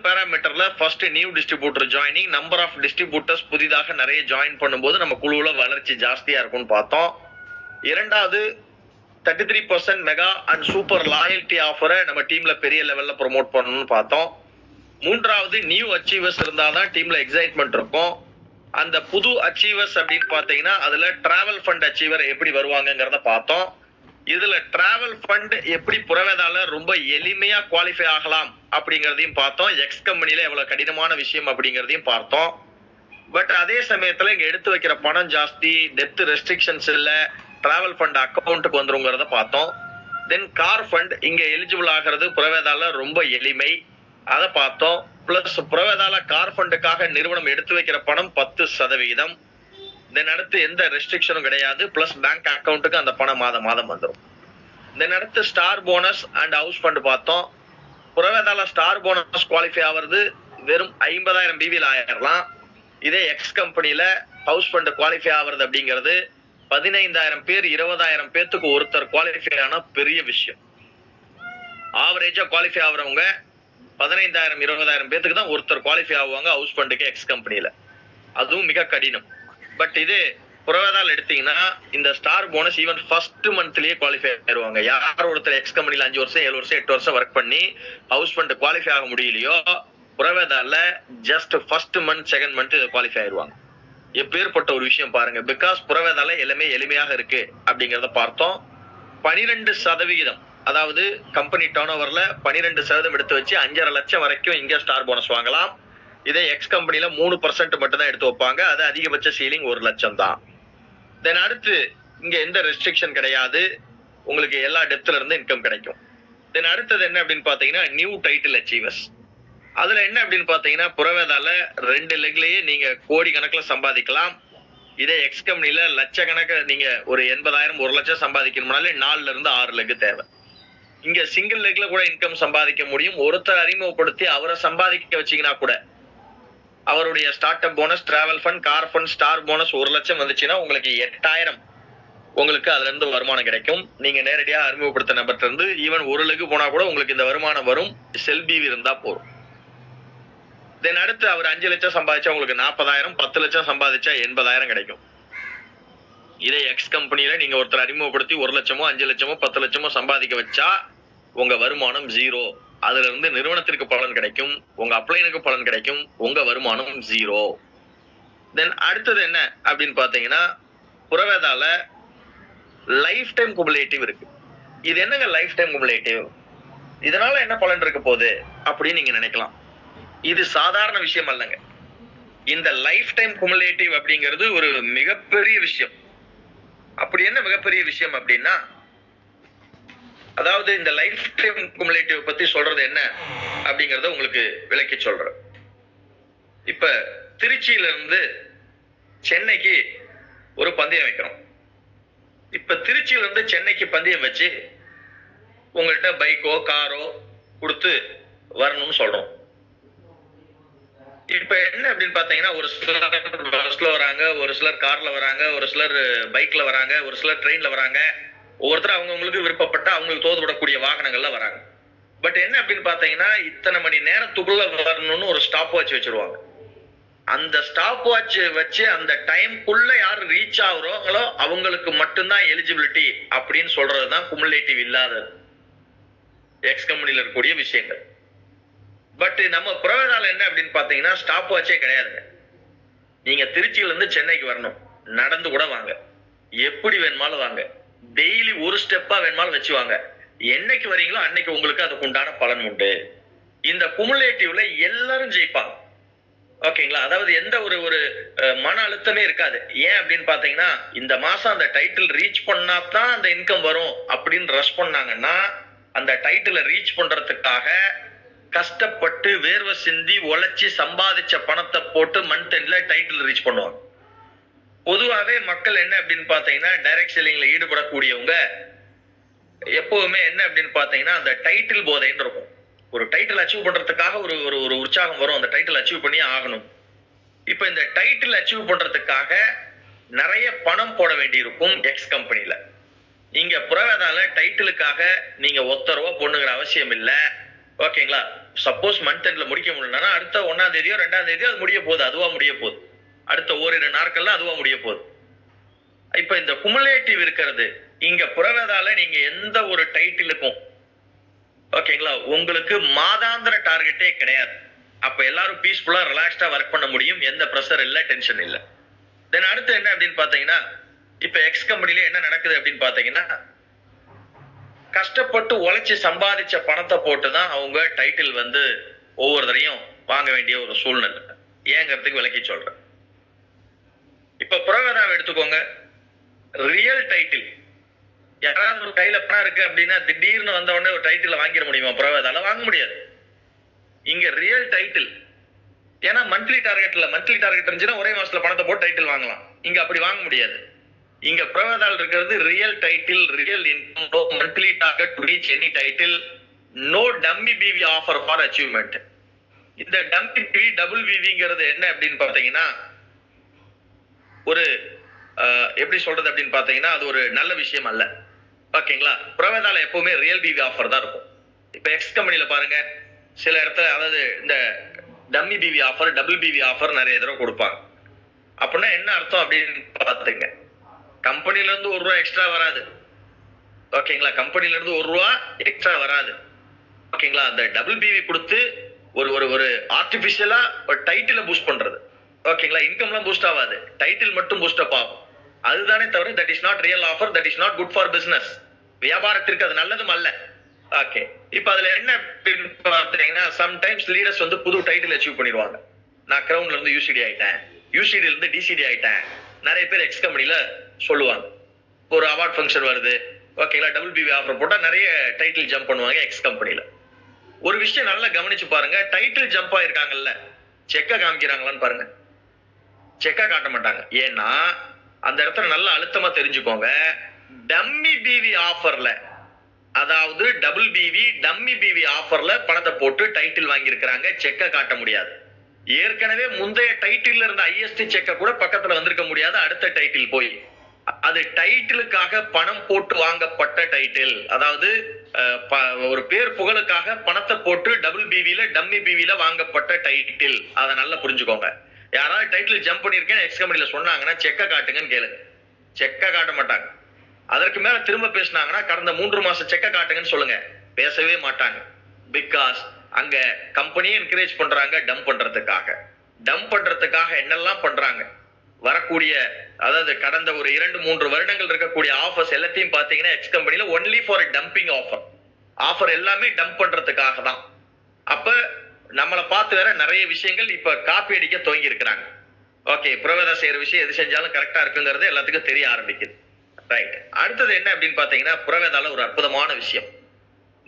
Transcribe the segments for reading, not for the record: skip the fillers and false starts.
பேராமீட்டர்ல first new distributor joining, number of distributors புதிதாக நிறைய join பண்ணும்போது நம்ம குழுவுல வளர்ச்சி ஜாஸ்தியா இருக்கும்னு பார்த்தோம். இரண்டாவது 33% மெகா அண்ட் சூப்பர் லாயல்டி ஆஃபரை நம்ம டீம்ல பெரிய லெவல்ல ப்ரோமோட் பண்ணணும்னு பார்த்தோம். மூன்றாவது நியூ அச்சீவர்ஸ் இருந்தாதான் டீம்ல எக்ஸைட்மெண்ட் இருக்கும். அந்த புது அச்சீவர்ஸ் அப்படின்னு பாத்தீங்கன்னா அதுல டிராவல் ஃபண்ட் அச்சீவர் எப்படி வருவாங்கங்கிறத பார்த்தோம். இதுல டிராவல் ஃபண்ட் எப்படி புறவேதால ரொம்ப எளிமையா குவாலிஃபை ஆகலாம் அப்படிங்கறதையும் பார்த்தோம். எக்ஸ் கம்பெனில எவ்வளவு கடினமான விஷயம் அப்படிங்கறதையும் பார்த்தோம். பட் அதே சமயத்துல இங்க எடுத்து வைக்கிற பணம் ஜாஸ்தி, டெப்த் ரெஸ்ட்ரிக்ஷன்ஸ் இல்ல, டிராவல் ஃபண்ட் அக்கௌண்ட்டுக்கு வந்துருங்கிறத பார்த்தோம். தென் கார் ஃபண்ட் இங்க எலிஜிபிள் ஆகிறது புறவேதால ரொம்ப எளிமை, அதை பார்த்தோம். பிளஸ் புறவேதால கார் ஃபண்டுக்காக நிறுவனம் எடுத்து வைக்கிற பணம் 10%. தென் அடுத்து எந்த ரெஸ்ட்ரிக்ஷனும் கிடையாது. பிளஸ் பேங்க் அக்கௌண்ட்டுக்கு அந்த பணம் மாதம் வந்துடும். தென் அடுத்து star bonus and house fund பார்த்தோம். புறவேதால ஸ்டார் போனஸ் குவாலிஃபை ஆகிறது வெறும் 50,000 பிவில ஆயிரலாம். இதே எக்ஸ் கம்பெனில ஹவுஸ் ஃபண்ட் குவாலிஃபை ஆகிறது அப்படிங்கிறது 15,000 பேர் 20,000 பேத்துக்கு ஒருத்தர் குவாலிஃபை ஆன பெரிய விஷயம். ஆவரேஜா குவாலிஃபை ஆகுறவங்க 15,000 20,000 பேத்துக்கு தான் ஒருத்தர் குவாலிஃபை ஆகுவாங்க ஹவுஸ் ஃபண்டுக்கு எக்ஸ் கம்பெனில. அதுவும் மிக கடினம். பட் இது புறவேதால் எடுத்தீங்கன்னா இந்த ஸ்டார் போனஸ் ஈவன் ஃபர்ஸ்ட் மந்த்லயே குவாலிஃபை ஆயிருவாங்க. யார் ஒருத்தர் எக்ஸ் கம்பெனில 5 வருஷம் 7 வருஷம் 8 வருஷம் ஒர்க் பண்ணி ஹவுஸ் ஃபண்ட் குவாலிஃபை ஆக முடியலையோ புறவேதால just first month second month இதை குவாலிஃபை ஆயிருவாங்க. எப்பேற்பட்ட ஒரு விஷயம் பாருங்க. பிகாஸ் புறவேதால எல்லாமே எளிமையாக இருக்கு அப்படிங்கறத பார்த்தோம். 12%, அதாவது கம்பெனி டர்ன் ஓவர்ல 12% எடுத்து வச்சு 5.5 லட்சம் வரைக்கும் இங்க ஸ்டார் போனஸ் வாங்கலாம். இதே எக்ஸ் கம்பெனில 3% மட்டும் தான் எடுத்து வைப்பாங்க. அது அதிகபட்ச சீலிங் 1 லட்சம் தான். தென் அடுத்து இங்க எந்த ரெஸ்ட்ரிக்ஷன் கிடையாது, உங்களுக்கு எல்லா டெப்த்ல இருந்து இன்கம் கிடைக்கும். தென் அடுத்தது என்ன அப்படின்னு பாத்தீங்கன்னா நியூ டைட்டில் அச்சீவர்ஸ். அதுல என்ன அப்படின்னு பாத்தீங்கன்னா புறவேதால 2 லெக்லயே நீங்க கோடி கணக்குல சம்பாதிக்கலாம். இதே எக்ஸ் கம்பெனில லட்சக்கணக்கில் நீங்க ஒரு 80,000 1 லட்சம் சம்பாதிக்கணும்னாலே 4ல இருந்து 6 லெக் தேவை. இங்க சிங்கிள் லெக்ல கூட இன்கம் சம்பாதிக்க முடியும். ஒருத்தர் அறிமுகப்படுத்தி அவரை சம்பாதிக்க வச்சீங்கன்னா கூட அவருடைய start up bonus, travel fund, car fund, star bonus 1 லட்சம் வந்துச்சுன்னா உங்களுக்கு 8,000 உங்களுக்கு அதுல இருந்து வருமானம் கிடைக்கும். நீங்க நேரடியா அறிமுகப்படுத்த நபர்கிட்ட இருந்து ஈவன் 1 லெக் போனா கூட உங்களுக்கு இந்த வருமானம் வரும். செல்பிவி இருந்தா போதும். தென் அடுத்து அவர் 5 லட்சம் சம்பாதிச்சா உங்களுக்கு 40,000, 10 லட்சம் சம்பாதிச்சா 80,000 கிடைக்கும். இதே எக்ஸ் கம்பெனில நீங்க ஒருத்தர் அறிமுகப்படுத்தி 1 லட்சமோ 5 லட்சமோ 10 லட்சமோ சம்பாதிக்க வச்சா உங்க வருமானம் 0. அதுல இருந்து நிறுவனத்திற்கு பலன் கிடைக்கும், உங்க அப்ளைனுக்கு பலன் கிடைக்கும், உங்க வருமானம் 0. தென் அடுத்தது என்ன அப்படின்னு பாத்தீங்கன்னா புறவேதால லைஃப் டைம் குமுலேட்டிவ் இருக்கு. இது என்னங்க லைஃப் டைம் குமுலேட்டிவ், இதனால என்ன பலன் இருக்க போகுது அப்படின்னு நீங்க நினைக்கலாம். இது சாதாரண விஷயம் அல்லங்க. இந்த லைஃப் டைம் குமுலேட்டிவ் அப்படிங்கிறது ஒரு மிகப்பெரிய விஷயம். அப்படி என்ன மிகப்பெரிய விஷயம் அப்படின்னா, அதாவது இந்த லைஃப் டைம் குமுலேட்டிவ் பத்தி சொல்றது என்ன அப்படிங்கறத உங்களுக்கு விளக்கி சொல்றேன். இப்ப திருச்சியில இருந்து சென்னைக்கு ஒரு பந்தயம் வைக்கிறோம். இப்ப திருச்சியில இருந்து சென்னைக்கு பந்தயம் வச்சு உங்கள்கிட்ட பைக்கோ காரோ கொடுத்து வரணும்னு சொல்றோம். இப்ப என்ன அப்படின்னு பாத்தீங்கன்னா ஒரு சிலர் பஸ்ல வராங்க, ஒரு சிலர் கார்ல வராங்க, ஒரு சிலர் பைக்ல வராங்க, ஒரு சிலர் ட்ரெயின்ல வராங்க. ஒவ்வொருத்தர் அவங்களுக்கு விருப்பப்பட்ட அவங்களுக்கு தோதுபடக்கூடிய வாகனங்கள்ல வராங்க. பட் என்ன அப்படின்னு பாத்தீங்கன்னா இத்தனை மணி நேரத்துக்குள்ள வரணும்னு ஒரு ஸ்டாப் வாட்ச் வச்சிருவாங்க. அந்த ஸ்டாப் வாட்ச் வச்சு அந்த டைம்குள்ள யாரு ரீச் ஆகுறாங்களோ அவங்களுக்கு மட்டும்தான் எலிஜிபிலிட்டி அப்படின்னு சொல்றதுதான் குமுலேட்டிவ் இல்லாத எக்ஸ் கம்பெனில இருக்கக்கூடிய விஷயங்கள். பட் நம்ம புறவேதால என்ன அப்படின்னு பாத்தீங்கன்னா ஸ்டாப் வாட்சே கிடையாதுங்க. நீங்க திருச்சியில இருந்து சென்னைக்கு வரணும், நடந்து கூட வாங்க, எப்படி வேணுமாலும் வாங்க, டெய்லி ஒரு ஸ்டெப்பா வேணுமாலும் வச்சு வாங்க. என்னைக்கு வரீங்களோ அன்னைக்கு உங்களுக்கு அதுக்கு உண்டான பலன் உண்டு. இந்த குமுலேட்டிவ்ல எல்லாரும் ஜெயிப்பாங்க. ஓகேங்களா? அதாவது எந்த ஒரு மன அழுத்தமே இருக்காது. ஏன் அப்படின்னு பாத்தீங்கன்னா இந்த மாசம் அந்த டைட்டில் ரீச் பண்ணாதான் அந்த இன்கம் வரும் அப்படின்னு ரஷ் பண்ணாங்கன்னா அந்த டைட்டிலை ரீச் பண்றதுக்காக கஷ்டப்பட்டு வேர்வை சிந்தி உழைச்சி சம்பாதிச்ச பணத்தை போட்டு மந்த் எண்ட்ல டைட்டில் ரீச் பண்ணுவாங்க. பொதுவாகவே மக்கள் என்ன அப்படின்னு பாத்தீங்கன்னா டைரக்ட் செல்லிங்ல ஈடுபடக்கூடியவங்க எப்பவுமே என்ன அப்படின்னு பாத்தீங்கன்னா அந்த டைட்டில் போதைன்னு இருக்கும். ஒரு டைட்டில் அச்சீவ் பண்றதுக்காக ஒரு உற்சாகம் வரும், அந்த டைட்டில் அச்சீவ் பண்ணி ஆகணும். இப்ப இந்த டைட்டில் அச்சீவ் பண்றதுக்காக நிறைய பணம் போட வேண்டி இருக்கும் எக்ஸ் கம்பெனில. இங்க புறவேதால டைட்டிலுக்காக நீங்க 1 ரூபா போடணுங்கிற அவசியம் இல்லை. ஓகேங்களா? சப்போஸ் மந்த் எண்ட்ல முடிக்க முடியலன்னா அடுத்த 1ஆம் தேதியோ 2ஆம் தேதியோ அது முடிய போகுது, அதுவா முடிய போகுது. அடுத்த ஓரிரு நாட்கள்ல அதுவா முடிய போகுது. இப்ப இந்த குமுலேட்டிவ் இருக்கிறது இங்க புறவேதால நீங்க எந்த ஒரு டைட்டிலுக்கும் ஓகேங்களா உங்களுக்கு மாதாந்திர டார்கெட்டே கிடையாது. அப்ப எல்லாரும் பீஸ்ஃபுல்லா ரிலாக்ஸ்டா ஒர்க் பண்ண முடியும், எந்த ப்ரெஷர் இல்ல, டென்ஷன் இல்ல. தென் அடுத்து என்ன அப்படின்னு பாத்தீங்கன்னா, இப்ப எக்ஸ் கம்பெனில என்ன நடக்குது அப்படின்னு பாத்தீங்கன்னா, கஷ்டப்பட்டு உழைச்சு சம்பாதிச்ச பணத்தை போட்டுதான் அவங்க டைட்டில் வந்து ஒவ்வொருத்தரையும் வாங்க வேண்டிய ஒரு சூழ்நிலை. ஏங்கிறதுக்கு விளக்கி சொல்றேன். இப்ப புறவேதாவை எடுத்துக்கோங்க. ரியல் டைட்டில் யாராவது ஒரு கையில பணம் இருக்கு அப்படின்னா திடீர்னு வந்த உடனே ஒரு டைட்டில் வாங்கிட முடியுமா? புறவேதால வாங்க முடியாது. இங்க ரியல் டைட்டில், ஏன்னா மந்த்லி டார்கெட் இல்ல. மந்த்லி டார்கெட் இருந்துச்சுன்னா ஒரே மாசத்துல பணத்தை போட்டு டைட்டில் வாங்கலாம். இங்க அப்படி வாங்க முடியாது. இங்க புறவேதால் இருக்கிறது real title, real income, no monthly target to reach any title, no dummy PV offer for achievement. இந்த டம்மி பிவி டபுள் விவிங்கிறது என்ன அப்படின்னு பாத்தீங்கன்னா, ஒரு எப்படி சொல்றது அப்படின்னு பாத்தீங்கன்னா அது ஒரு நல்ல விஷயம் அல்ல. ஓகேங்களா? புறவேதால எப்பவுமே ரியல் பிவி ஆஃபர் தான் இருக்கும். இப்ப எக்ஸ் கம்பெனில பாருங்க, சில இடத்துல அதாவது இந்த dummy PV offer, double PV offer நிறைய தடவை கொடுப்பாங்க. அப்படின்னா என்ன அர்த்தம் அப்படின்னு பாத்துங்க, கம்பெனில இருந்து ₹1 எக்ஸ்ட்ரா வராது. ஓகேங்களா? கம்பெனில இருந்து ₹1 எக்ஸ்ட்ரா வராது. ஓகேங்களா? அந்த டபுள் பிவி கொடுத்து ஒரு ஒரு ஒரு ஆர்டிபிஷியலா ஒரு டைட்டில பூஸ்ட் பண்றது. ஓகேங்களா? இன்கம்லாம் பூஸ்ட் ஆகாது, டைட்டில் மட்டும் பூஸ்ட் அப் ஆகும். அதுதானே தவிர that is not real offer, that is not good for business. வியாபாரத்திற்கு அது நல்லதும் அல்ல. ஓகே, இப்ப அதுல என்ன பார்த்தீங்கன்னா, சம்டைம்ஸ் லீடர்ஸ் வந்து புது டைட்டில் அச்சீவ் பண்ணிடுவாங்க. நான் கிரவுன்ல இருந்து யூசிடி ஆயிட்டேன், யூசிடி இருந்து டிசிடி ஆயிட்டேன். நிறைய பேர் எக்ஸ் கம்பெனில சொல்லுவாங்க. ஒரு அவார்ட் ஃபங்க்ஷன் வருது, ஓகேங்களா, டபுள் பிவி ஆஃபர் போட்டா நிறைய டைட்டில் ஜம்ப் பண்ணுவாங்க எக்ஸ் கம்பெனில. ஒரு விஷயம் நல்லா கவனிச்சு பாருங்க, டைட்டில் ஜம்ப் ஆயிருக்காங்கல்ல, செக்க காமிக்கிறாங்களான்னு பாருங்க. செக்கா காட்ட மாட்டாங்க. ஏன்னா அந்த இடத்துல நல்லா அழுத்தமா தெரிஞ்சுக்கோங்க, டம்மி பிவி ஆஃபர்ல, அதாவது டபுள் பிவி டம்மி பிவி ஆஃபர்ல பணத்தை போட்டு டைட்டில் வாங்கி இருக்கிறாங்க, செக்க காட்ட முடியாது. ஏற்கனவே முந்தைய டைட்டில் இருந்த ஐஎஸ்டி செக்க கூட பக்கத்துல வந்திருக்க முடியாது. அடுத்த டைட்டில் போய் அது டைட்டிலுக்காக பணம் போட்டு வாங்கப்பட்ட டைட்டில், அதாவது ஒரு பேர் புகழுக்காக பணத்தை போட்டு டபுள் பிவில டம்மி பிவில வாங்கப்பட்ட டைட்டில். அதை நல்லா புரிஞ்சுக்கோங்க. யாராவது டைட்டில் ஜம்ப் பண்ணிருக்கேன் எக்ஸ் கம்பெனில சொன்னாங்கன்னா செக்க காட்டுங்கன்னு கேளுங்க, செக்க காட்ட மாட்டாங்க. அதற்கு மேல திரும்ப பேசினாங்கன்னா கடந்த 3 மாசம் செக்க காட்டுங்கன்னு சொல்லுங்க, பேசவே மாட்டாங்க. பிகாஸ் அங்க கம்பெனியே என்கரேஜ் பண்றாங்க டம்ப் பண்றதுக்காக. டம்ப் பண்றதுக்காக என்னெல்லாம் பண்றாங்க, வரக்கூடிய அதாவது கடந்த ஒரு 2-3 வருடங்கள் இருக்கக்கூடிய ஆஃபர்ஸ் எல்லாத்தையும் பாத்தீங்கன்னா எக்ஸ் கம்பெனில only for dumping offer. Offer எல்லாமே டம்ப் பண்றதுக்காக தான். அப்ப நம்மளை பார்த்து வேற நிறைய விஷயங்கள் இப்ப காப்பி அடிக்க துவங்கி இருக்கிறாங்க. ஓகே, புறவேதா செய்யற விஷயம் எது செஞ்சாலும் கரெக்டா இருக்குங்கிறது எல்லாத்துக்கும் தெரிய ஆரம்பிக்குது. ரைட், அடுத்தது என்ன அப்படின்னு பாத்தீங்கன்னா, புறவேதால ஒரு அற்புதமான விஷயம்,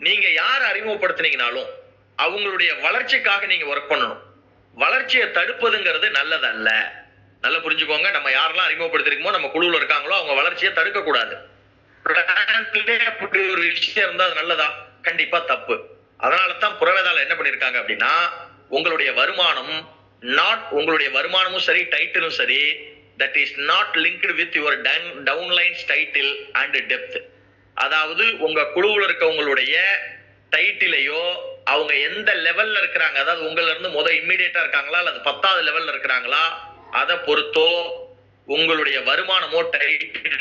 நீங்க யார் அறிமுகப்படுத்தினீங்கனாலும் அவங்களுடைய வளர்ச்சிக்காக நீங்க ஒர்க் பண்ணணும். வளர்ச்சியை தடுப்பதுங்கிறது நல்லதல்ல. நல்லா புரிஞ்சுக்கோங்க. நம்ம யாரெல்லாம் அறிமுகப்படுத்திருக்கோமோ, நம்ம குழுவில் இருக்காங்களோ, அவங்க வளர்ச்சியை தடுக்க கூடாது. அப்படி ஒரு விஷயம் இருந்தா அது நல்லதா? கண்டிப்பா தப்பு. அதனாலதான் புறவேதால என்ன பண்ணிருக்காங்க அப்படின்னா, உங்களுடைய வருமானம் உங்களுடைய வருமானமும் சரி டைட்டிலும் சரி, that is not linked with your downlines title and depth. அதாவது உங்க குழுவில் இருக்கவங்களுடைய டைட்டிலையோ அவங்க எந்த லெவல்ல இருக்கிறாங்க, அதாவது உங்கள்ல இருந்து இம்மீடியட்டா இருக்காங்களா அல்லது 10வது லெவல்ல இருக்கிறாங்களா, அதை பொறுத்தோ உங்களுடைய வருமானமோ டைட்டில்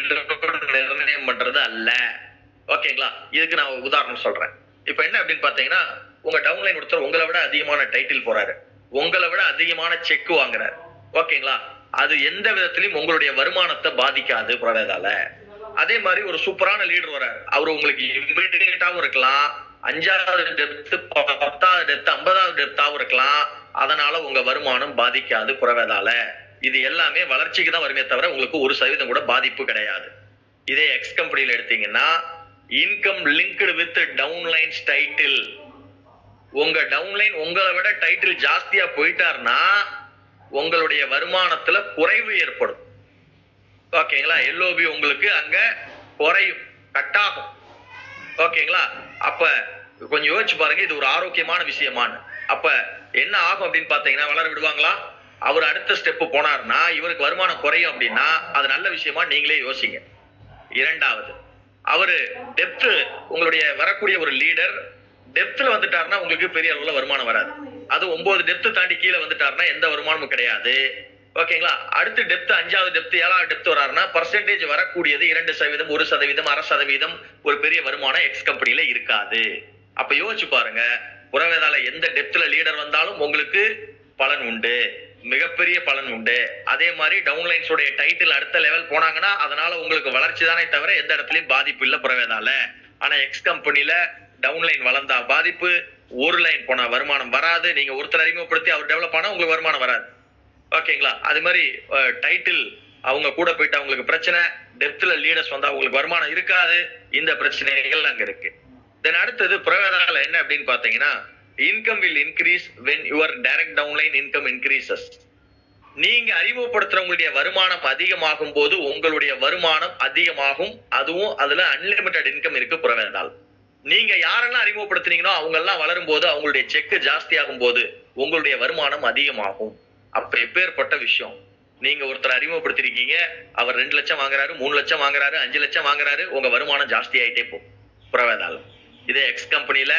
நிர்ணயம் பண்றது அல்ல. ஓகேங்களா? இதுக்கு நான் உதாரணம் சொல்றேன். இப்ப என்ன அப்படின்னு பாத்தீங்கன்னா, உங்க டவுன்லைன் ஒருத்தர் உங்களை விட அதிகமான டைட்டில் போறாரு, உங்களை விட அதிகமான செக் வாங்குறாரு. ஓகேங்களா? அது எந்த விதத்திலையும் உங்களுடைய வருமானத்தை பாதிக்காது புறவேதால. அதே மாதிரி ஒரு சூப்பரான லீடர் வராரு, அவரு உங்களுக்கு இம்மிடியேட்டாவும் இருக்கலாம், 5வது டெப்த் 10வது டெப்த் 50வது டெப்த்தாவும் இருக்கலாம். அதனால உங்க வருமானம் பாதிக்காது புறவேதால. இது எல்லாமே வளர்ச்சிக்கு தான் வருமே தவிர உங்களுக்கு 1% கூட பாதிப்பு கிடையாது. இதே எக்ஸ் கம்பெனில எடுத்தீங்கன்னா, income linked with downlines title. உங்க டவுன்லைன் உங்களை விட டைட்டில் ஜாஸ்தியா போயிட்டாருன்னா உங்களுடைய வருமானத்துல குறைவு ஏற்படும். ஓகேங்களா? எல்ஓபி உங்களுக்கு அங்க குறையும், கட் ஆகும். ஓகேங்களா? அப்ப கொஞ்சம் யோசிச்சு பாருங்க, இது ஒரு ஆரோக்கியமான விஷயமானு. அப்ப என்ன ஆகும் அப்படின்னு பாத்தீங்கன்னா, வளர விடுவாங்களா? அவர் அடுத்த ஸ்டெப் போனார்னா இவருக்கு வருமானம் குறையும் அப்படின்னா அது நல்ல விஷயமா நீங்களே யோசிங்க. இரண்டாவது, அவரு டெப்த், உங்களுடைய வரக்கூடிய ஒரு லீடர் டெப்த்ல வந்துட்டாருன்னா உங்களுக்கு பெரிய அளவுல வருமானம் வராது. அது 9 டெப்த் தாண்டி கீழே வந்துட்டாருன்னா எந்த வருமானமும் கிடையாது. ஓகேங்களா? அடுத்து டெப்த் 5வது டெப்த் 7வது டெப்த் வராருன்னா பர்சன்டேஜ் வரக்கூடியது 2%, 1%, 1/2% ஒரு பெரிய வருமானம் எக்ஸ் கம்பெனில இருக்காது. அப்ப யோசிச்சு பாருங்க, புறவேதால எந்த டெப்த்ல லீடர் வந்தாலும் உங்களுக்கு பலன் உண்டு, மிகப்பெரிய பலன் உண்டு. அதே மாதிரி டவுன்லைன்ஸ் உடைய டைட்டில் அடுத்த லெவல் போனாங்கன்னா அதனால உங்களுக்கு வளர்ச்சி தானே தவிர எந்த இடத்துலயும் பாதிப்பு இல்ல புறவேதால. ஆனா எக்ஸ் கம்பெனில டவுன்லைன் வளர்ந்தா பாதிப்பு, ஒரு லைன் போனா வருமானம் வராது. நீங்க ஒருத்தர் அறிமுகப்படுத்தி அவர் டெவலப் ஆனா உங்களுக்கு வருமானம் வராது. ஓகேங்களா? அது மாதிரி டைட்டில் அவங்க கூட போயிட்டு அவங்களுக்கு பிரச்சனை, டெப்த்ல லீடர்ஸ் வந்தா உங்களுக்கு வருமானம் இருக்காது. இந்த பிரச்சனைகள் அங்க இருக்கு. தென் அடுத்தது புறவேதால என்ன அப்படின்னு பாத்தீங்கன்னா, income will increase when your direct downline income increases. நீங்க அறிமுகப்படுத்துறவங்களுடைய வருமானம் அதிகமாகும் போது உங்களுடைய வருமானம் அதிகமாகும். அதுவும் அதுல அன்லிமிட்டெட் இன்கம் இருக்கு புறவேதால். நீங்க யாரெல்லாம் அறிமுகப்படுத்தினீங்களோ அவங்க எல்லாம் வளரும் போது அவங்களுடைய செக் ஜாஸ்தி ஆகும் போது உங்களுடைய வருமானம் அதிகமாகும். அப்ப எப்பேற்பட்ட விஷயம். நீங்க ஒருத்தர் அறிமுகப்படுத்திருக்கீங்க, அவர் 2 லட்சம் வாங்குறாரு, 3 லட்சம் வாங்குறாரு, 5 லட்சம் வாங்குறாரு, உங்க வருமானம் ஜாஸ்தி ஆயிட்டே போகும் புறவேதால். இதே எக்ஸ் கம்பெனில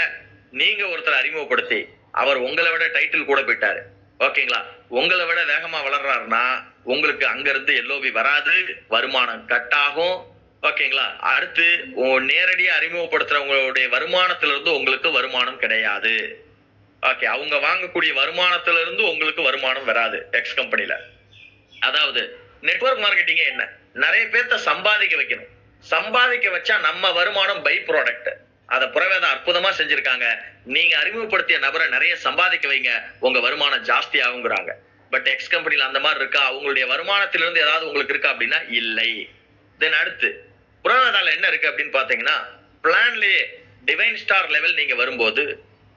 நீங்க ஒருத்தர் அறிமுகப்படுத்தி அவர் உங்களை விட டைட்டில் கூட போயிட்டாரு, ஓகேங்களா, உங்களை விட வேகமா வளர்றாருன்னா உங்களுக்கு அங்க இருந்து எல்ஓபி வராது, வருமானம் கட் ஆகும். ஓகேங்களா? அடுத்து நேரடியா அறிமுகப்படுத்துறவங்களுடைய வருமானத்திலிருந்து உங்களுக்கு வருமானம் கிடையாது. ஓகே, அவங்க வாங்கக்கூடிய வருமானத்திலிருந்து உங்களுக்கு வருமானம் வராது எக்ஸ் கம்பெனில. அதாவது நெட்வொர்க் மார்க்கெட்டிங் என்ன, நிறைய பேர்த்த சம்பாதிக்க வைக்கணும். சம்பாதிக்க வச்சா நம்ம வருமானம் பை ப்ராடக்ட். அத புறவேதா அற்புதமா செஞ்சிருக்காங்க. நீங்க அறிமுகப்படுத்திய நபரை நிறைய சம்பாதிக்க வைங்க, உங்க வருமானம் ஜாஸ்தி ஆகுங்கிறாங்க. பட் எக்ஸ் கம்பெனில அந்த மாதிரி இருக்கா? அவங்களுடைய வருமானத்திலிருந்து ஏதாவது உங்களுக்கு இருக்கா அப்படின்னா இல்லை. தென் அடுத்து புறவேதால என்ன இருக்கு அப்படின்னு பாத்தீங்கன்னா, பிளான்லயே டிவைன் ஸ்டார் லெவல் நீங்க வரும்போது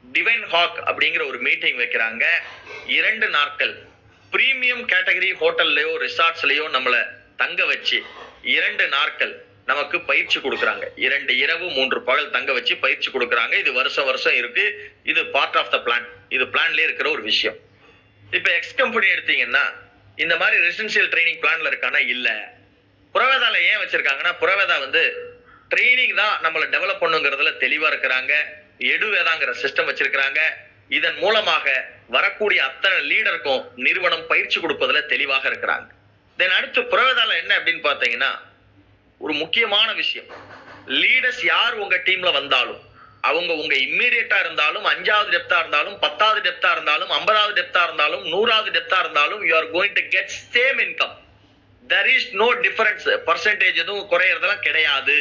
டிவைன் ஹாக் அப்படிங்கிற ஒரு மீட்டிங் வைக்கிறாங்க. 2 நாட்கள் பிரீமியம் கேட்டகரி ஹோட்டல்லயோ ரிசார்ட்ஸ்லயோ நம்மள தங்க வச்சு 2 நாட்கள் நமக்கு பயிற்சி கொடுக்குறாங்க. 2 இரவு 3 பகல் தங்க வச்சு பயிற்சி கொடுக்குறாங்க. இது வருஷம் இருக்கு. இது பார்ட் ஆஃப் த பிளான். இது பிளான்லயே இருக்கிற ஒரு விஷயம். இப்ப எக்ஸ் கம்பெனி எடுத்தீங்கன்னா இந்த மாதிரி ரெசிடென்சியல் ட்ரைனிங் பிளான்ல இருக்கானா? இல்ல. புறவேதால ஏன் வச்சிருக்காங்கன்னா, புறவேதா ட்ரைனிங் தான் நம்மளை டெவலப் பண்ணுங்கிறதுல தெளிவா இருக்கிறாங்க. எடுவேதாங்கிற சிஸ்டம் வச்சிருக்கிறாங்க. இதன் மூலமாக வரக்கூடிய அத்தனை லீடருக்கும் நிறுவனம் பயிற்சி கொடுப்பதுல தெளிவாக இருக்கிறாங்க. தென் அடுத்து புறவேதால என்ன அப்படின்னு பாத்தீங்கன்னா, ஒரு முக்கியமான விஷயம், லீடர்ஸ் யார் உங்க டீம்ல வந்தாலும் அவங்க உங்க இம்மீடியட்டா இருந்தாலும் 5வது டெப்தா இருந்தாலும் 10வது டெப்தா இருந்தாலும் 50வது டெப்தா இருந்தாலும் 100வது டெப்தா இருந்தாலும் you are going to get same income. there is no difference. Percentage எதுவும் குறையறதெல்லாம் கிடையாது.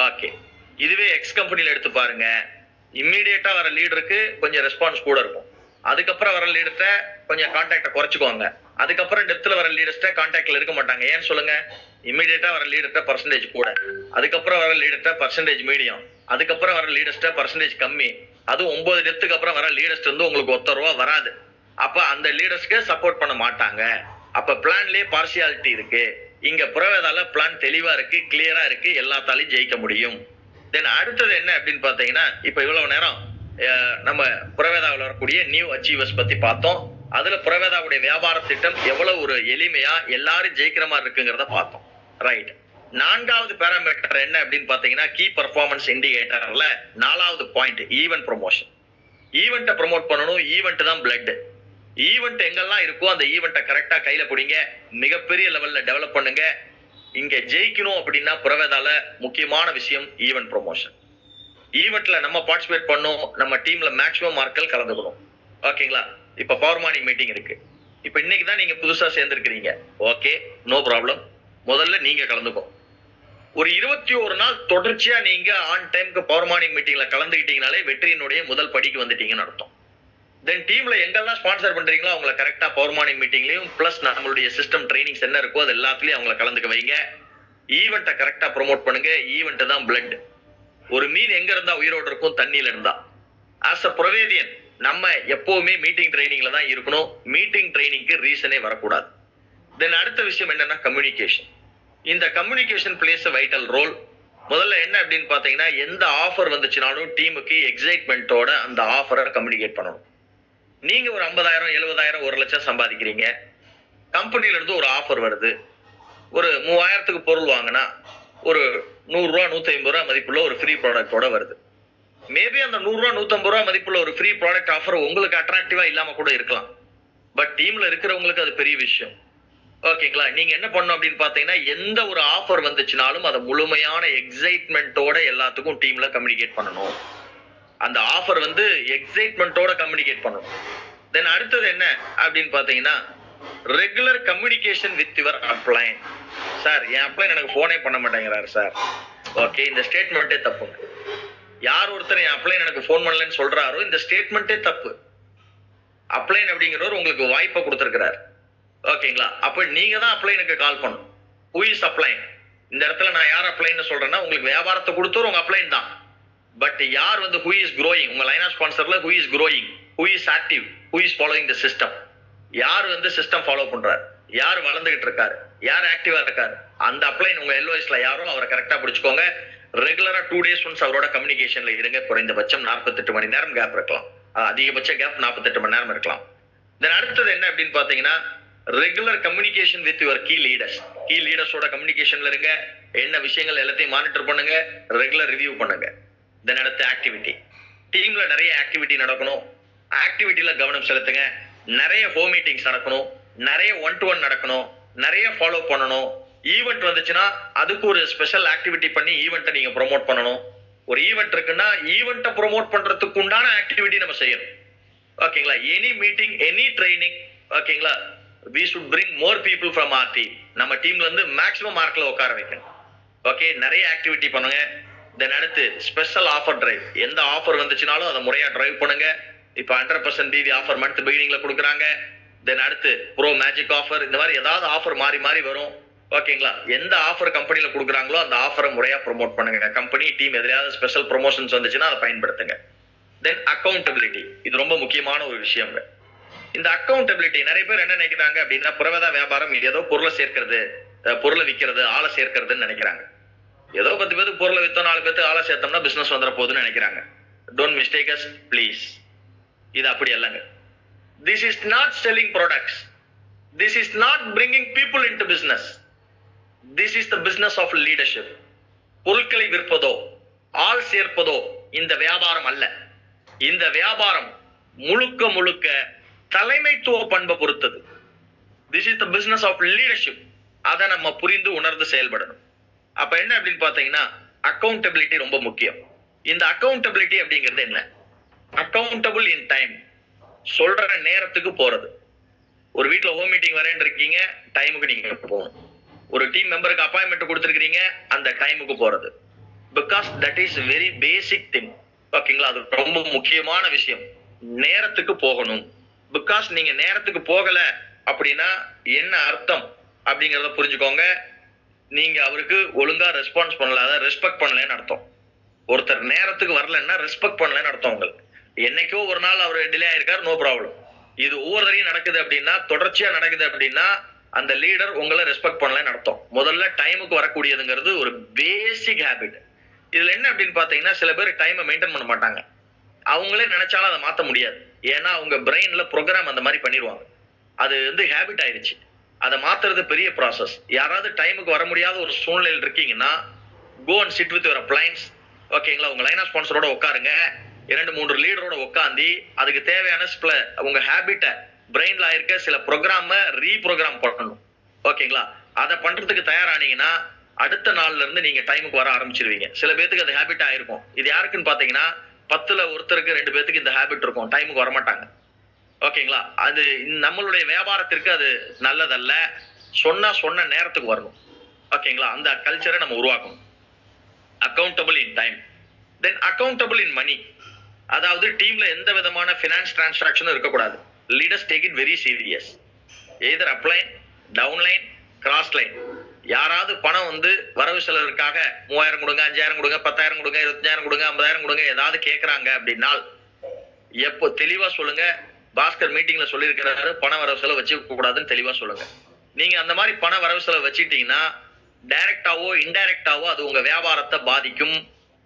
ஓகே, இதுவே எக்ஸ் கம்பெனில எடுத்து பாருங்க. இம்மீடியட்டா வர லீடருக்கு கொஞ்சம் ரெஸ்பான்ஸ் கூட இருக்கும். அதுக்கப்புறம் வர லீடர்ட்ட கொஞ்சம் கான்டாக்ட குறைச்சுக்குவாங்க. அதுக்கப்புறம் டெப்த்ல வர லீடர்ஸ்ட்ட கான்டாக்ட்ல இருக்க மாட்டாங்க. ஏன்னு சொல்லுங்க? இம்மீடியட்டா வர லீடர்ட்ட பர்சன்டேஜ் கூட, அதுக்கப்புறம் வர லீடர்ட்ட பர்சன்டேஜ் மீடியம், அதுக்கப்புறம் வர லீடர்ஸ்ட்ட பர்சன்டேஜ் கம்மி. அது 9 டெப்த்துக்கு அப்புறம் வர லீடர்ஸ் உங்களுக்கு ₹1 வராது. அப்ப அந்த லீடர்ஸ்க்கு சப்போர்ட் பண்ண மாட்டாங்க. அப்ப பிளான்லயே பார்சியாலிட்டி இருக்கு. இங்க புறவேதால பிளான் தெளிவா இருக்கு, கிளியரா இருக்கு, எல்லாத்தாலையும் ஜெயிக்க முடியும். தென் அடுத்தது என்ன அப்படின்னு பாத்தீங்கன்னா, இப்ப இவ்வளவு நேரம் நம்ம புறவேதாவில் வரக்கூடிய நியூ அச்சீவர்ஸ் பத்தி பார்த்தோம். அதுல புறவேதாவுடைய வியாபார திட்டம் எவ்வளவு ஒரு எளிமையா எல்லாரும் ஜெயிக்கிற மாதிரி இருக்குங்கிறத பார்த்தோம். ரைட். 4வது பேராமீட்டர் என்ன அப்படின்னு பாத்தீங்கன்னா, கீ பர்ஃபார்மன்ஸ் இண்டிகேட்டர்ல 4வது பாயிண்ட் ஈவென்ட் ப்ரொமோஷன். ஈவெண்ட்டை ப்ரொமோட் பண்ணணும். ஈவெண்ட் தான் பிளட். ஈவெண்ட் எங்கெல்லாம் இருக்கோ அந்த ஈவெண்ட்டை கரெக்டா கையில பிடிங்க, மிகப்பெரிய லெவல்ல டெவலப் பண்ணுங்க. இங்க ஜெயிக்கணும் அப்படின்னா புறவேதால முக்கியமான விஷயம் ஈவெண்ட் ப்ரொமோஷன். ஈவெண்ட்ல நம்ம பார்ட்டிசிபேட் பண்ணோம், நம்ம டீம்ல மேக்ஸிமம் ஆட்கள் கலந்துக்கணும். ஓகேங்களா? இப்ப பவர் மார்னிங் மீட்டிங் இருக்கு. இப்ப இன்னைக்கு தான் நீங்க புதுசா சேர்ந்திருக்கிறீங்க. Okay, no problem. முதல்ல நீங்க கலந்துக்கோ. ஒரு 21 நாள் தொடர்ச்சியா நீங்க ஆன் டைம்க்கு பவர் மார்னிங் மீட்டிங்ல கலந்துக்கிட்டீங்கனாலே வெற்றியினுடைய முதல் படிக்கு வந்துட்டீங்கன்னு அர்த்தம். தென் டீம்ல எங்கெல்லாம் ஸ்பான்சர் பண்றீங்களோ அவங்களை கரெக்டா பவர் மார்னிங் மீட்டிங்லயும் பிளஸ் நம்மளுடைய சிஸ்டம் ட்ரைனிங்ஸ் என்ன இருக்கோ அது எல்லாத்துலயும் அவங்களை கலந்துக்க வைங்க. ஈவெண்ட்டை கரெக்டா ப்ரொமோட் பண்ணுங்க. ஈவெண்ட் தான் பிளட். ஒரு மீன் எங்க இருந்தா உயிரோடு இருக்கும்? தண்ணியில இருந்தா. ஆஸ் அ புரவேதியன் நம்ம எப்பவுமே மீட்டிங் ட்ரைனிங்ல தான் இருக்கணும். மீட்டிங் ட்ரைனிங்க்கு ரீசனே வரக்கூடாது. தென் அடுத்த விஷயம் என்னன்னா கம்யூனிகேஷன். இந்த communication plays a vital role. முதல்ல என்ன அப்படின்னு பாத்தீங்கன்னா, எந்த ஆஃபர் வந்துச்சுனாலும் டீமுக்கு எக்ஸைட்மெண்டோட அந்த ஆஃபரை கம்யூனிகேட் பண்ணணும். நீங்க ஒரு 50,000, 70,000, 1 லட்சம் சம்பாதிக்கிறீங்க. கம்பெனில இருந்து ஒரு ஆஃபர் வருது. ஒரு 3000க்கு பொருள் வாங்கினா ஒரு ₹100, ₹150 மதிப்புள்ள ஒரு ஃப்ரீ ப்ராடக்டோட வருது. மேபி அந்த 100 ரூபா 150 ரூபா மதிப்புள்ள ஒரு ஃப்ரீ ப்ராடக்ட் ஆஃபர் உங்களுக்கு அட்ராக்டிவா இல்லாம கூட இருக்கலாம். பட் டீம்ல இருக்கிறவங்களுக்கு அது பெரிய விஷயம். ஓகேங்களா? நீங்க என்ன பண்ணணும் அப்படின்னு பாத்தீங்கன்னா, எந்த ஒரு ஆஃபர் வந்துச்சுனாலும் அதை முழுமையான எக்ஸைட்மெண்ட்டோட எல்லாத்துக்கும் டீம்ல கம்யூனிகேட் பண்ணணும். அந்த ஆஃபர் வந்து எக்ஸைட்மெண்ட்டோட கம்யூனிகேட் பண்ணணும். தென் அடுத்தது என்ன அப்படின்னு பாத்தீங்கன்னா, regular communication with your upline. Sir, என் அப்ளைன் எனக்கு போனே பண்ண மாட்டேங்கிறாரு சார். ஓகே, இந்த ஸ்டேட்மெண்ட்டே தப்புங்க. யார் ஒருத்தர் என் அப்ளைன் எனக்கு போன் பண்ணலன்னு சொல்றாரோ இந்த ஸ்டேட்மெண்ட்டே தப்பு. அப்ளைன் அப்படிங்கிறவர் உங்களுக்கு வாய்ப்பை கொடுத்திருக்கிறார். ஓகேங்களா? அப்ப நீங்க தான் அப்ளைனுக்கு கால் பண்ணணும். Who is upline? இந்த இடத்துல நான் யார் அப்ளைன்னு சொல்றேன்னா, உங்களுக்கு வியாபாரத்தை கொடுத்தவர் உங்க அப்ளைன் தான். பட் யார் வந்து ஹூ இஸ் க்ரோயிங், உங்க லைன் ஆஃப் ஸ்பான்சர்ல who is growing, who is active, who is following the system, யார் வந்து சிஸ்டம் ஃபாலோ பண்றாரு, யார் வளர்ந்துகிட்டு இருக்காரு, யார் ஆக்டிவா இருக்காரு, அந்த அப்ளைன் உங்க எல்ஓஎஸ்ல யாரோ அவரை கரெக்டா பிடிச்சுக்கோங்க. ரெகுலரா 2 days ஒன்ஸ் அவரோட கம்யூனிகேஷன்ல இருங்க. குறைந்தபட்சம் 48 மணி நேரம் கேப் இருக்கலாம். அதிகபட்ச கேப் 48 மணி நேரம் இருக்கலாம். தென் அடுத்தது என்ன அப்படின்னு பாத்தீங்கன்னா, regular communication with your key leaders. Key லீடர்ஸோட கம்யூனிகேஷன்ல இருங்க. என்ன விஷயங்கள் எல்லாத்தையும் மானிட்டர் பண்ணுங்க, ரெகுலர் ரிவ்யூ பண்ணுங்க. தென் அடுத்த ஆக்டிவிட்டி. டீம்ல நிறைய ஆக்டிவிட்டி நடக்கணும். ஆக்டிவிட்டில கவனம் செலுத்துங்க. நிறைய ஹோம் மீட்டிங்ஸ் நடக்கணும், நிறைய 1-to-1 நடக்கணும், நிறைய ஃபாலோ பண்ணணும். ஈவெண்ட் வந்துச்சுன்னா அதுக்கு ஒரு ஸ்பெஷல் ஆக்டிவிட்டி பண்ணி ஈவெண்ட்டை நீங்க ப்ரோமோட் பண்ணணும். ஒரு ஈவெண்ட் இருக்குன்னா ஈவெண்ட்டை ப்ரோமோட் பண்றதுக்கு உண்டான ஆக்டிவிட்டி நம்ம செய்யணும். ஓகேங்களா? எனி மீட்டிங், எனி ட்ரைனிங், ஓகேங்களா, we should bring more people from our team. நம்ம டீம்ல இருந்து மேக்ஸிமம் மார்க்ல உட்கார வைக்கணும். ஓகே, நிறைய ஆக்டிவிட்டி பண்ணுங்க. தென் அடுத்து ஸ்பெஷல் ஆஃபர் டிரைவ். எந்த ஆஃபர் வந்துச்சுனாலும் அதை முறையா டிரைவ் பண்ணுங்க. இப்போ 100% பிவி ஆஃபர் மந்த் பிகினிங்ல கொடுக்குறாங்க. தென் அடுத்து ப்ரோ மேஜிக் ஆஃபர், இந்த மாதிரி ஏதாவது ஆஃபர் மாறி மாறி வரும். ஓகேங்களா? எந்த ஆஃபர் கம்பெனில கொடுக்குறாங்களோ அந்த ஆஃபரை முறையா ப்ரோமோட் பண்ணுங்க. கம்பெனி டீம் எதிராவது ஸ்பெஷல் ப்ரொமோஷன்ஸ் வந்துச்சுன்னா அதை பயன்படுத்துங்க. தென் அக்கௌண்டபிலிட்டி. இது ரொம்ப முக்கியமான ஒரு விஷயங்க. இந்த அக்கௌண்டபிலிட்டி நிறைய பேர் என்ன நினைக்கிறாங்க அப்படின்னா, புறவேதா வியாபாரம் ஏதோ பொருளை சேர்க்கிறது, பொருளை விற்கிறது, ஆளை சேர்க்கிறதுன்னு நினைக்கிறாங்க. ஏதோ 10 பேருக்கு பொருளை வித்தோம், 4 பேருக்கு ஆளை சேர்த்தோம்னா பிசினஸ் வந்துட போகுதுன்னு நினைக்கிறாங்க. Don't mistake as please. இது அப்படி அல்லங்க. This is not selling products. This is not bringing people into business. This is the business of leadership. பொருட்களை விற்பதோ ஆள் சேர்ப்பதோ இந்த வியாபாரம் அல்ல. இந்த வியாபாரம் முழுக்க முழுக்க தலைமைத்துவ பண்பை பொறுத்தது. This is the business of leadership. அதை நம்ம புரிந்து உணர்ந்து செயல்படணும். அப்ப என்ன அப்படின்னு பாத்தீங்கன்னா, அக்கௌண்டபிலிட்டி ரொம்ப முக்கியம். இந்த அக்கௌண்டபிலிட்டி அப்படிங்கிறது என்ன? Accountable in time. சொல்ற நேரத்துக்கு போறது. ஒரு வீட்டுல ஹோம் மீட்டிங் வரேன்னு இருக்கீங்க, டைமுக்கு நீங்க போகணும். ஒரு டீம் மெம்பருக்கு அப்பாயின்மெண்ட் கொடுத்துருக்கீங்க, அந்த டைமுக்கு போறது. Because that is very basic thing. ஓகேங்களா? அது ரொம்ப முக்கியமான விஷயம். நேரத்துக்கு போகணும். பிகாஸ் நீங்க நேரத்துக்கு போகல அப்படின்னா என்ன அர்த்தம் அப்படிங்கறத புரிஞ்சுக்கோங்க. நீங்க அவருக்கு ஒழுங்கா ரெஸ்பான்ஸ் பண்ணல, அதாவது ரெஸ்பெக்ட் பண்ணலன்னு அர்த்தம். ஒருத்தர் நேரத்துக்கு வரலன்னா ரெஸ்பெக்ட் பண்ணலன்னு அர்த்தம். உங்களுக்கு என்னைக்கோ ஒரு நாள் அவர் டிலே ஆயிருக்காரு, நோ ப்ராப்ளம். இது ஒவ்வொரு தடையும் நடக்குது அப்படின்னா, தொடர்ச்சியா நடக்குது அப்படின்னா, அந்த லீடர் உங்களை ரெஸ்பெக்ட் பண்ணலன்னு அர்த்தம். முதல்ல டைமுக்கு வரக்கூடியதுங்கிறது ஒரு பேசிக் ஹேபிட். இதுல என்ன அப்படின்னு பாத்தீங்கன்னா, சில பேர் டைமை மெயின்டைன் பண்ண மாட்டாங்க. அவங்களே நினைச்சாலும் அதை மாத்த முடியாது. ஏன்னா அவங்க பிரெயின்ல ப்ரோக்ராம் அந்த மாதிரி பண்ணிடுவாங்க. அது வந்து ஹேபிட் ஆயிடுச்சு. அதை மாத்துறது பெரிய ப்ராசஸ். யாராவது டைமுக்கு வர முடியாத ஒரு சூழ்நிலையில் இருக்கீங்கன்னா, go and sit with your appliance. ஓகேங்களா? உங்க லைன் ஆஃப் ஸ்பான்சரோட உட்காருங்க. 2-3 லீடரோட உட்காந்து அதுக்கு தேவையான உங்க ஹேபிட்டை, பிரெயின்ல இருக்க சில ப்ரோக்ராம ரீப்ரோக்ராம் பண்ணணும். ஓகேங்களா? அதை பண்றதுக்கு தயாரானீங்கன்னா அடுத்த நாள்ல இருந்து நீங்க டைமுக்கு வர ஆரம்பிச்சிருவீங்க. சில பேருக்கு அது ஹேபிட் ஆயிருக்கும். இது யாருக்குன்னு பாத்தீங்கன்னா, 10ல ஒருத்தருக்கு 2 பேருக்கு இந்த ஹேபிட் இருக்கும், டைமுக்கு வரமாட்டாங்க. ஓகேங்களா? அது நம்மளுடைய வியாபாரத்திற்கு அது நல்லதல்ல. சொன்ன நேரத்துக்கு வரணும். ஓகேங்களா? அந்த கல்ச்சரை நம்ம உருவாக்கணும். Accountable in time. Then accountable in money. அதாவது டீம்ல எந்த விதமான பினான்ஸ் டிரான்சாக்ஷனும் இருக்கக்கூடாது. Leaders take it very serious. Either upline, downline, cross line. யாராவது பணம் வந்து வரவு செலவுக்காக 3000 கொடுங்க, 5000 கொடுங்க, 10000 கொடுங்க, 25000 கொடுங்க, 50000 கொடுங்க ஏதாவது கேட்கறாங்க அப்படின்னால் எப்போ தெளிவா சொல்லுங்க. பாஸ்கர் மீட்டிங்ல சொல்லியிருக்கிறாரு, பண வரவு செலவு வச்சுக்க கூடாதுன்னு தெளிவா சொல்லுங்க. நீங்க அந்த மாதிரி பண வரவு செலவு வச்சுட்டீங்கன்னா டைரக்டாவோ இன்டைரக்டாவோ அது உங்க வியாபாரத்தை பாதிக்கும்.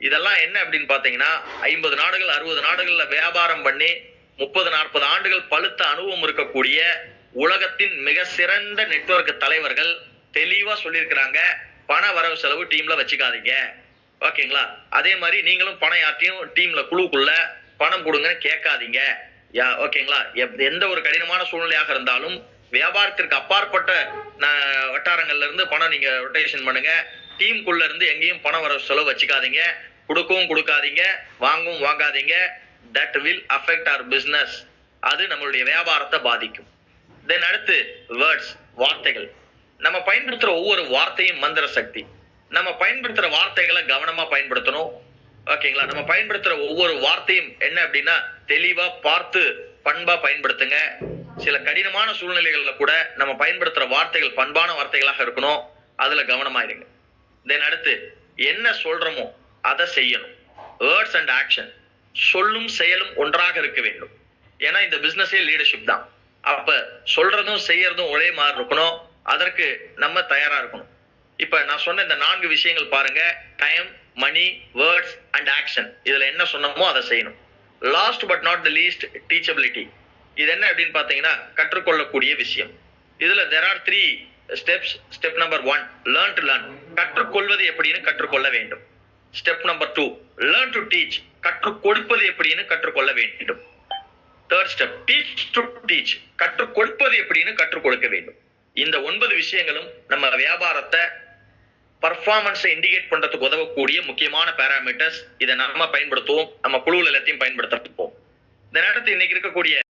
இதெல்லாம் என்ன அப்படின்னு பாத்தீங்கன்னா, 50 நாடுகள் 60 நாடுகள்ல வியாபாரம் பண்ணி 30-40 ஆண்டுகள் பழுத்த அனுபவம் இருக்கக்கூடிய உலகத்தின் மிக சிறந்த நெட்வொர்க் தலைவர்கள் தெளிவா சொல்லியிருக்கிறாங்க, பண வரவு செலவு டீம்ல வச்சுக்காதீங்க. ஓகேங்களா? அதே மாதிரி நீங்களும் பணம் யார்ட்டையும் டீம்ல குழுக்குள்ள பணம் கொடுங்கன்னு கேட்காதீங்க. ஓகேங்களா? எந்த ஒரு கடினமான சூழ்நிலையாக இருந்தாலும் வியாபாரத்திற்கு அப்பாற்பட்ட வட்டாரங்கள்ல இருந்து பணம் நீங்க ரொட்டேஷன் பண்ணுங்க. டீமுக்குள்ள இருந்து எங்கேயும் பணம் வர செலவு வச்சுக்காதீங்க. கொடுக்கவும் கொடுக்காதீங்க, வாங்கவும் வாங்காதீங்க. That will affect our business. அது நம்மளுடைய வியாபாரத்தை பாதிக்கும். தென் அடுத்து வேர்ட்ஸ், வார்த்தைகள். நம்ம பயன்படுத்துற ஒவ்வொரு வார்த்தையும் மந்திர சக்தி. நம்ம பயன்படுத்துற வார்த்தைகளை கவனமா பயன்படுத்தணும். ஓகேங்களா? நம்ம பயன்படுத்துற ஒவ்வொரு வார்த்தையும் என்ன அப்படின்னா தெளிவா பார்த்து பண்பா பயன்படுத்துங்க. சில கடினமான சூழ்நிலைகள்ல கூட நம்ம பயன்படுத்துற வார்த்தைகள் பண்பான வார்த்தைகளாக இருக்கணும். அதுல கவனமா இருங்க. தென் அடுத்து என்ன சொல்றோமோ அதை செய்யணும். வேர்ட்ஸ் அண்ட் ஆக்ஷன், சொல்லும் செயலும் ஒன்றாக இருக்க வேண்டும். ஏன்னா இந்த பிசினஸே லீடர்ஷிப் தான். அப்ப சொல்றதும் செய்யறதும் ஒரே மாதிரி இருக்கணும். அதற்கு நம்ம தயாரா இருக்கணும். இப்ப நான் சொன்ன இந்த 4 விஷயங்கள் பாருங்க. Time, money, words and action. இதுல என்ன சொன்னமோ அதை செய்யணும். Last but not the least, teachability. இது என்ன அப்படின்னு பாத்தீங்கன்னா கற்றுக்கொள்ளக்கூடிய விஷயம். இதுல there are 3 steps. Step number 1, learn to learn. கற்றுக்கொள்வது எப்படின்னு கற்றுக்கொள்ள வேண்டும். Step number 2, learn to teach. கற்றுக் கொடுப்பது எப்படின்னு கற்றுக்கொள்ள வேண்டும். Third step, teach to teach. கற்றுக் கொடுப்பது எப்படின்னு கற்றுக் கொடுக்க வேண்டும். இந்த 9 விஷயங்களும் நம்ம வியாபாரத்தை பர்ஃபார்மன்ஸை இண்டிகேட் பண்றதுக்கு உதவக்கூடிய முக்கியமான பாராமீட்டர்ஸ். இதை நம்ம பயன்படுத்துவோம். நம்ம குழுவில் எல்லாத்தையும் பயன்படுத்துவோம். இந்த நேரத்தில் இன்னைக்கு இருக்கக்கூடிய